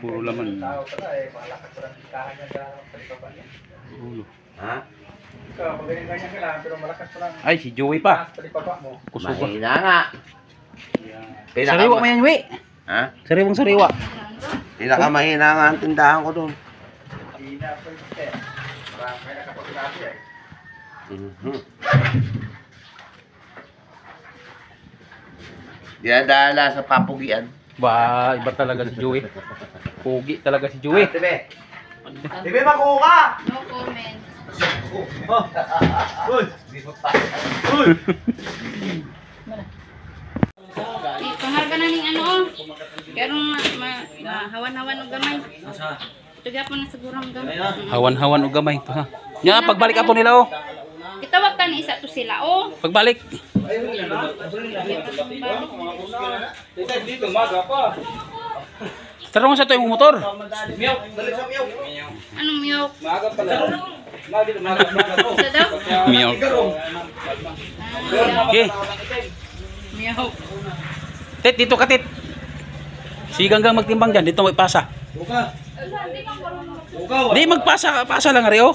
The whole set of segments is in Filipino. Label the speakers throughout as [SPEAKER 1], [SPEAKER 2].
[SPEAKER 1] Puro laman. Ulo.
[SPEAKER 2] Ha?
[SPEAKER 1] Ay, si Joey pa. Kusog pa.
[SPEAKER 2] Mahina nga.
[SPEAKER 1] Sariwa mo yan, Joey.
[SPEAKER 2] Ha?
[SPEAKER 1] Sariwang sariwa.
[SPEAKER 2] Pinakamahina nga ang tindahan ko doon. Dinadala sa papugian.
[SPEAKER 1] Ba, iba talaga si Joey. Pugi talaga si Joey.
[SPEAKER 2] Tibe. Tibe, makuha!
[SPEAKER 3] No comment.
[SPEAKER 2] Uy! Uy!
[SPEAKER 3] Pangarga na ning ano. Pero hawan-hawan og gamay. Ito gyapon na siguro ang gamay.
[SPEAKER 1] Hawan-hawan o gamay to ha. Nya, pagbalik ato nila oh.
[SPEAKER 3] Itawag ta ni isa to sila oh.
[SPEAKER 1] Pagbalik. Tara mo sa to yung motor.
[SPEAKER 3] Anong miyok? Isa daw?
[SPEAKER 1] Miyok. Okay.
[SPEAKER 3] Miyok.
[SPEAKER 1] Tit, dito ka tit. Si Ganggang magtimbang dyan. Dito may pasa. Di magpasa. Pasa lang ari oh.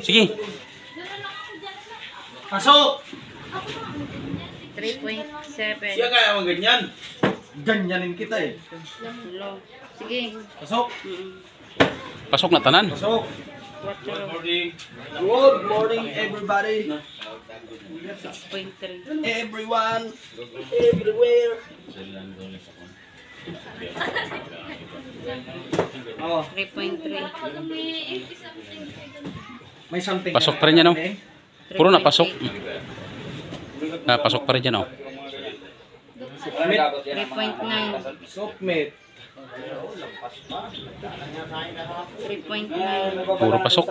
[SPEAKER 1] Sige.
[SPEAKER 2] Pasok!
[SPEAKER 3] 3.7.
[SPEAKER 2] Siya kaya mga ganyan. Ganyanin kita eh.
[SPEAKER 3] Hello. Sige.
[SPEAKER 2] Pasok!
[SPEAKER 1] Pasok na tanan.
[SPEAKER 2] Pasok!
[SPEAKER 3] 4.
[SPEAKER 2] Good morning everybody.
[SPEAKER 3] 6.3.
[SPEAKER 2] Everyone. Everywhere. Oh,
[SPEAKER 3] 3.3.
[SPEAKER 2] may something.
[SPEAKER 1] Pasok pa rin yan oh. Puro na pasok. Pasok pa rin yan oh.
[SPEAKER 3] 3.9.
[SPEAKER 2] Soapmate.
[SPEAKER 3] 3.9.
[SPEAKER 1] Puro pasok.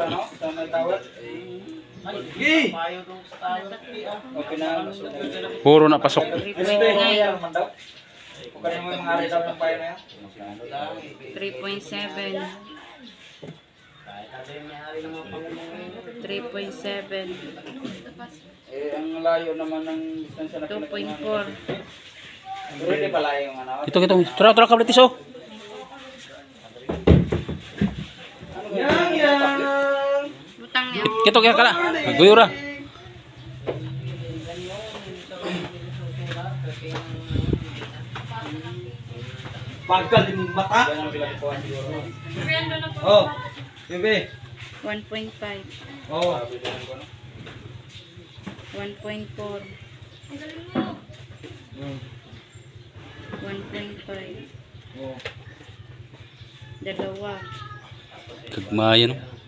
[SPEAKER 2] Hey!
[SPEAKER 1] Puro na pasok.
[SPEAKER 3] 3.7. 3.7.
[SPEAKER 4] Eh, ang layo naman ng distansya na
[SPEAKER 3] 2.4.
[SPEAKER 4] Hindi pala yung ano.
[SPEAKER 1] Ito. Tara kablitis oh.
[SPEAKER 3] Butang niya.
[SPEAKER 1] Kito kaya kala. Guyura.
[SPEAKER 2] Pagkal yung mata. Oh, Bebe.
[SPEAKER 3] 1.5.
[SPEAKER 2] Oh.
[SPEAKER 3] 1.4. 1.5.
[SPEAKER 2] Oh.
[SPEAKER 3] Dalawa.
[SPEAKER 1] Kagmayan oh.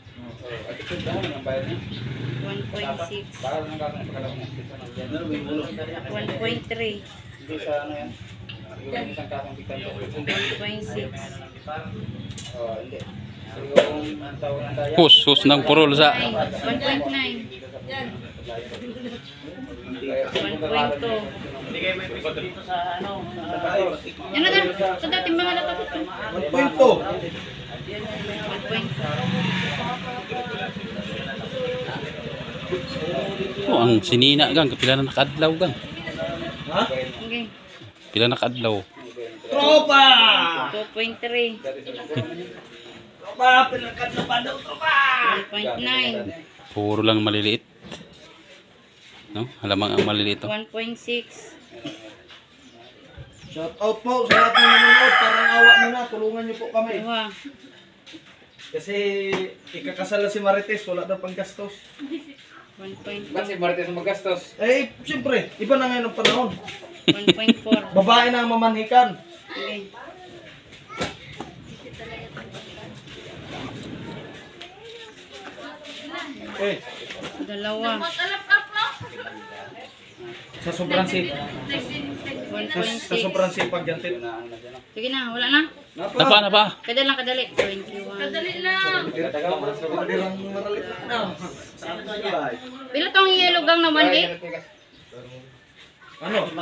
[SPEAKER 3] 1.6. 1.3.
[SPEAKER 4] Hindi sa ano yan. Yung isang kasang pikan.
[SPEAKER 3] 1.6.
[SPEAKER 4] Oh, hindi. Yung ang tawag ng daya.
[SPEAKER 1] Hus ng purol sa
[SPEAKER 3] 1.9. 1.2.
[SPEAKER 4] Hindi kayo may piso dito sa ano.
[SPEAKER 3] Yan na dan. Ito dating mga latot.
[SPEAKER 2] 1.2.
[SPEAKER 3] 1.2.
[SPEAKER 1] oh, ang sinina gang kapila na nakadlaw gang.
[SPEAKER 2] Ha?
[SPEAKER 3] Okay.
[SPEAKER 1] Pila nakadlaw.
[SPEAKER 2] Tropa!
[SPEAKER 3] 2.3.
[SPEAKER 2] Tropa, pinagkat na pa daw, tropa!
[SPEAKER 3] 1.9.
[SPEAKER 1] Puro lang maliliit. No? Halamang ang maliliit oh.
[SPEAKER 3] 1.6.
[SPEAKER 2] Shout out po sa lahat ng nanonood. Parang awa nyo na, tulungan nyo po kami.
[SPEAKER 3] Diba?
[SPEAKER 2] Kasi ikakasal na si Marites, wala daw pang gastos.
[SPEAKER 3] 1.2.
[SPEAKER 4] Ba't si Marites magastos?
[SPEAKER 2] Eh, siyempre, iba na ngayon ang panahon.
[SPEAKER 3] 1.4.
[SPEAKER 2] Babae na ang mamanhikan.
[SPEAKER 3] Okay.
[SPEAKER 2] Eh,
[SPEAKER 3] Dalawa.
[SPEAKER 2] sa sobrang sipag.
[SPEAKER 3] 1.6.
[SPEAKER 2] Sa sobrang sipag yan, Tit.
[SPEAKER 3] Sige na, wala na.
[SPEAKER 1] Na pa.
[SPEAKER 3] Kadali lang, kadali. 21.
[SPEAKER 2] Dirang maralit na.
[SPEAKER 3] Pila tong yellow gang na 1.8?
[SPEAKER 2] Ano?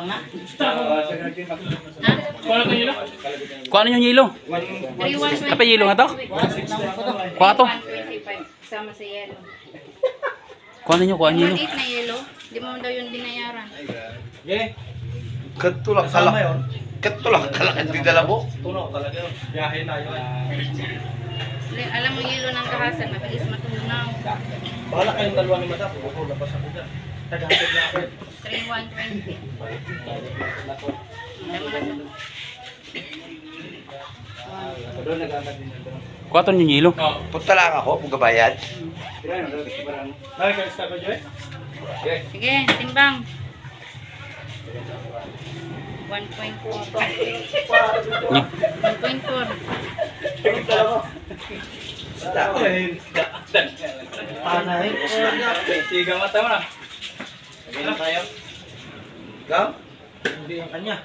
[SPEAKER 1] Kuha yung yelo.
[SPEAKER 3] 3.1.
[SPEAKER 1] Apa yelo nga to? Kuha to.
[SPEAKER 3] 1.25. Sama sa yellow.
[SPEAKER 1] Kuha ninyo yelo.
[SPEAKER 3] 1.8 na yellow. Di mo daw yun binayaran.
[SPEAKER 2] Okay.
[SPEAKER 4] Katulak
[SPEAKER 2] Kasama
[SPEAKER 4] kalak.
[SPEAKER 2] yun.
[SPEAKER 4] Katulak kalak ang tigdala mo.
[SPEAKER 2] Tunaw talaga yun. Biyahe na yun.
[SPEAKER 3] Alam mo yelo ng kahasan, mabilis matunaw.
[SPEAKER 2] Bahala kayong dalawa ni Madam. Ako, labas ako dyan. Tagahatid na ako.
[SPEAKER 3] 3,120. Alam mo na to.
[SPEAKER 1] Kuwaton yung yelo.
[SPEAKER 4] Punta lang ako, magabayad.
[SPEAKER 2] Lagi ka isa ko, Joy?
[SPEAKER 3] Sige, timbang. 1.4. 1.4.
[SPEAKER 2] Tanay.
[SPEAKER 5] Tiga mata mo na.
[SPEAKER 2] Sabi na tayo.
[SPEAKER 4] Ikaw?
[SPEAKER 2] Hindi yung kanya.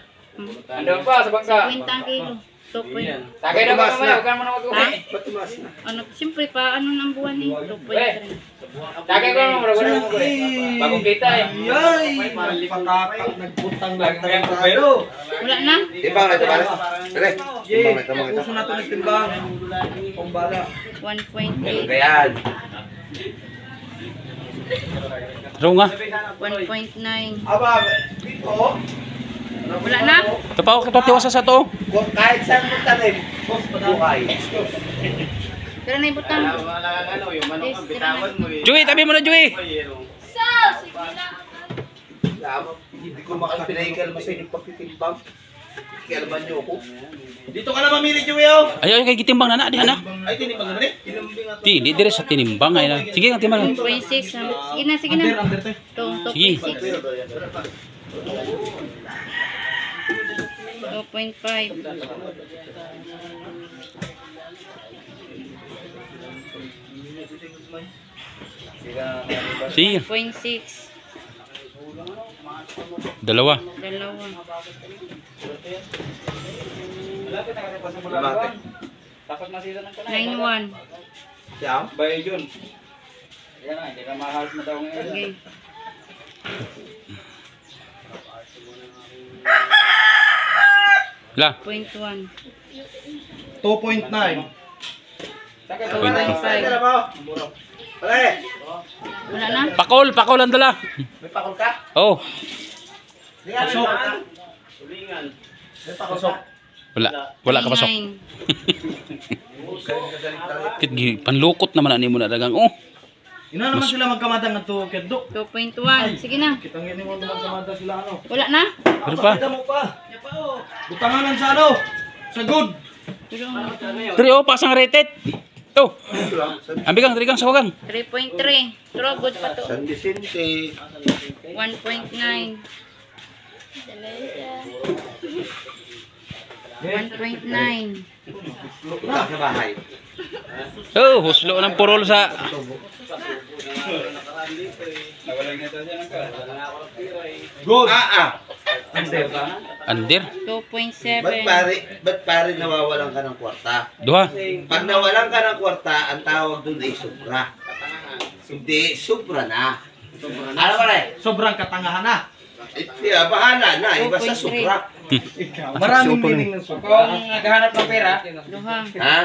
[SPEAKER 5] Andun pa sa bangka.
[SPEAKER 3] 50 kilo. 2 point.
[SPEAKER 5] Tagay na ba mamaya? Huwag ka mo na mag-uwi.
[SPEAKER 3] Ano, siyempre pa, ano ng buwan eh? 2.3.
[SPEAKER 5] Tagay ko mo. Huwag ka na mag-uwi. Bagong kita eh.
[SPEAKER 2] Ay! Nagpakakak, nagbutang lang tayo.
[SPEAKER 3] Wala na?
[SPEAKER 4] Timbang na ito, pare. Pare, timbang na ito, mga ito.
[SPEAKER 2] Puso na ito nagtimbang. Kumbala.
[SPEAKER 3] 1.8.
[SPEAKER 4] Ayan.
[SPEAKER 1] Pero nga.
[SPEAKER 3] 1.9.
[SPEAKER 2] Aba, dito.
[SPEAKER 3] Wala na?
[SPEAKER 1] Ito pa ako katiwasa sa to.
[SPEAKER 4] Kung kahit saan mo tanim, buhay.
[SPEAKER 3] Pero na ibutang.
[SPEAKER 1] Joey, tabi mo na, Joey.
[SPEAKER 4] Hindi ko makapinahigal mo sa inyong pagtitimbang. Kialaman niyo ako.
[SPEAKER 2] Dito ka na mamili, Joel.
[SPEAKER 1] Ayaw kay gitimbang na di ana.
[SPEAKER 2] Ay, tinimbang naman eh. Tinimbang nga.
[SPEAKER 1] Di dire sa tinimbang ay na. Sige nga timbang.
[SPEAKER 3] 1.6. Sige na, sige na.
[SPEAKER 2] Under to.
[SPEAKER 3] Ito,
[SPEAKER 1] Sige.
[SPEAKER 3] 2.5.
[SPEAKER 1] Sige.
[SPEAKER 3] 1.6.
[SPEAKER 1] Dalawa.
[SPEAKER 3] Dalawa.
[SPEAKER 4] Lumate.
[SPEAKER 5] Takot na sila ng
[SPEAKER 3] 9.1.
[SPEAKER 4] Siya?
[SPEAKER 5] Bayo yun. Yan na, hindi na mahal na daw ngayon.
[SPEAKER 3] Sige.
[SPEAKER 1] La.
[SPEAKER 3] 0.1.
[SPEAKER 2] 2.9.
[SPEAKER 3] 2.5.
[SPEAKER 4] Pare,
[SPEAKER 3] Wala na?
[SPEAKER 1] Pakol ang dala.
[SPEAKER 4] may pakol ka?
[SPEAKER 1] Oh,
[SPEAKER 2] Pasok. May pakasok.
[SPEAKER 1] wala ka pasok.
[SPEAKER 3] 9.
[SPEAKER 1] Kit panlukot naman ani mo na dagang. Oh,
[SPEAKER 2] Ina naman sila magkamadang ng to, Keddo.
[SPEAKER 3] 2.1. Sige na.
[SPEAKER 2] Kitang yun mo magkamadang sila ano.
[SPEAKER 3] Wala na?
[SPEAKER 1] ano pa?
[SPEAKER 2] Pakita mo pa. Butanganan sa ano? Sa good.
[SPEAKER 3] Pero
[SPEAKER 1] Dre oh, pasang rated. To. Ambigang dre kang sa wagang.
[SPEAKER 3] 3.3. Pero good pa to.
[SPEAKER 4] San Vicente.
[SPEAKER 3] 1.9.
[SPEAKER 4] Luka sa bahay.
[SPEAKER 1] Oh, huslo ng purol sa
[SPEAKER 5] Nawalan na ito siya ng ka.
[SPEAKER 2] Good.
[SPEAKER 1] under.
[SPEAKER 3] 2.7.
[SPEAKER 4] Ba't pare nawawalan ka ng kwarta?
[SPEAKER 1] Duha.
[SPEAKER 4] Pag nawalan ka ng kwarta, ang tawag doon ay sobra. Hindi, sobra na. Ano ba rin?
[SPEAKER 2] Sobrang katangahan na.
[SPEAKER 4] Yeah, bahala na. Iba sa
[SPEAKER 3] 2.3.
[SPEAKER 4] sobra.
[SPEAKER 2] Maraming meaning ng
[SPEAKER 5] Kung
[SPEAKER 2] sobra.
[SPEAKER 5] naghahanap ng pera,
[SPEAKER 3] Duha.
[SPEAKER 4] Ha?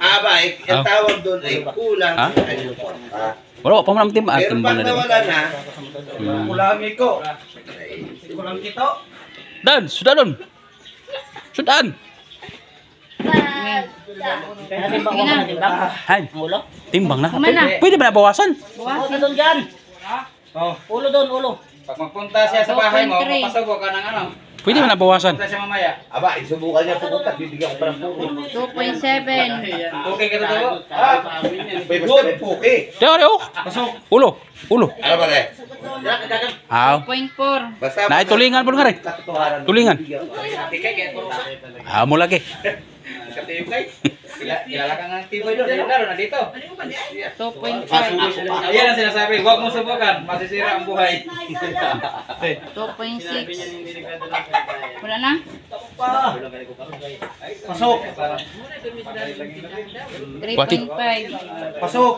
[SPEAKER 4] Aba, ang tawag doon ay kulang
[SPEAKER 1] Ha?
[SPEAKER 4] ang kanyang kwarta.
[SPEAKER 1] Wala pa man ang
[SPEAKER 4] Pero
[SPEAKER 1] timbang
[SPEAKER 4] pag
[SPEAKER 1] na din.
[SPEAKER 4] nawala na,
[SPEAKER 2] Kulangi ko. Kulang kito.
[SPEAKER 1] Dan, sudah don. Sudan.
[SPEAKER 3] Sige na.
[SPEAKER 1] Hay. Timbang na.
[SPEAKER 3] Kuman na.
[SPEAKER 1] Pwede ba nabawasan?
[SPEAKER 3] Buwasin.
[SPEAKER 2] Oh.
[SPEAKER 5] pag magpunta siya sa bahay mo,
[SPEAKER 3] 2.3.
[SPEAKER 5] mapasubo ka ng ano.
[SPEAKER 1] Pwede ba nabawasan?
[SPEAKER 5] Punta siya mamaya.
[SPEAKER 4] aba, isubukan niya pupunta, bibigyan ko pa ng puki.
[SPEAKER 3] 2.7.
[SPEAKER 5] Okay ka totoo?
[SPEAKER 4] May basta may puki.
[SPEAKER 1] Dere oh.
[SPEAKER 2] Pasok.
[SPEAKER 1] Ulo.
[SPEAKER 4] Ano ba rin?
[SPEAKER 1] Aw.
[SPEAKER 3] 2.4.
[SPEAKER 4] Basta
[SPEAKER 1] Nay tulingan po nga rin.
[SPEAKER 4] katotohanan.
[SPEAKER 1] Tulingan.
[SPEAKER 5] Tikay kaya puro sa.
[SPEAKER 1] Ah, mo lagi.
[SPEAKER 5] Katibay. Kilala ka nga tibay doon. Yung laro na dito.
[SPEAKER 3] 2.5.
[SPEAKER 5] Ayan ang sinasabi. Huwag mo subukan. Masisira ang buhay.
[SPEAKER 3] 2.6. Wala na?
[SPEAKER 2] Pasok.
[SPEAKER 3] 3.5.
[SPEAKER 2] Pasok.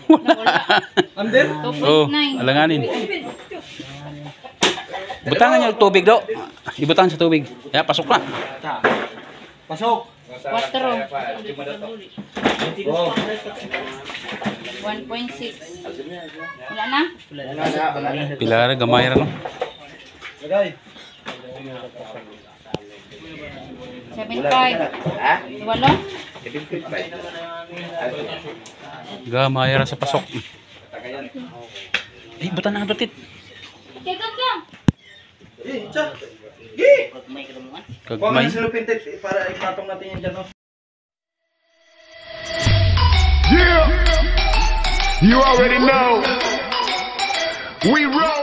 [SPEAKER 3] Wala.
[SPEAKER 2] Under.
[SPEAKER 1] Oh,
[SPEAKER 3] 2.9.
[SPEAKER 1] alanganin. Butangan niyo yung tubig do. Ibutangan sa tubig. Ya, pasok na.
[SPEAKER 2] Pasok.
[SPEAKER 3] 4.
[SPEAKER 2] Oh.
[SPEAKER 3] 1.6. Wala na?
[SPEAKER 1] Pilar gamay ra no.
[SPEAKER 2] Lagay.
[SPEAKER 3] 75.
[SPEAKER 4] Ha?
[SPEAKER 3] Walo?
[SPEAKER 4] 75.
[SPEAKER 1] Gamay ra sa pasok. Eh, butan na nga tit.
[SPEAKER 3] Kikag lang.
[SPEAKER 2] Tsa. Kuha ka
[SPEAKER 1] Kagmay.
[SPEAKER 2] ng silupin, Tit, para ipatong natin yan dyan, no?
[SPEAKER 6] Yeah, you already know. We roll.